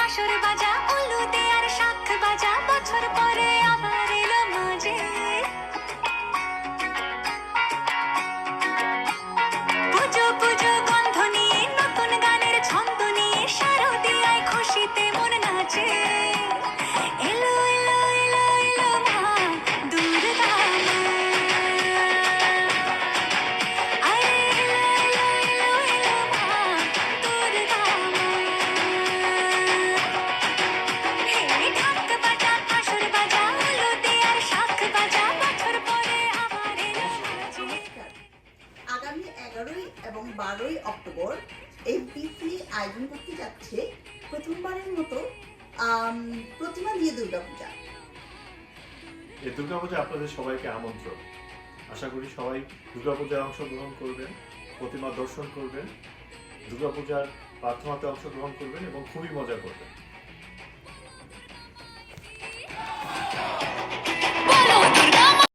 কাসর বাজা উলুদে আর শাখ বাজা বছর পরে আবার এলো মাঝে পুজো পুজো গন্ধ নিয়ে নতুন গানের ছন্দ নিয়ে শারদিয়ায় খুশিতে মন নাচে এলো এলো এলো এলো মা দুর্গা মা আরে এলো এলো এলো এলো মা দুর্গা মা হে ঢাক বাজা কাসর বাজা উলুদে আর শাখ বাজা বছর পরে আবার এলো মাঝে নমস্কার। আগামী 11 এবং 12 অক্টোবর এমপিসি আয়োজন করতে যাচ্ছে প্রথমবারের মতো প্রতিমা দিয়ে দুর্গাপূজা। এই দুর্গাপূজা আপনাদের সবাইকে আমন্ত্রণ। আশা করি সবাই দুর্গাপূজায় অংশগ্রহণ করবেন, প্রতিমা দর্শন করবেন, দুর্গাপূজার প্রার্থনাতে অংশগ্রহণ করবেন এবং খুবই মজা করবেন।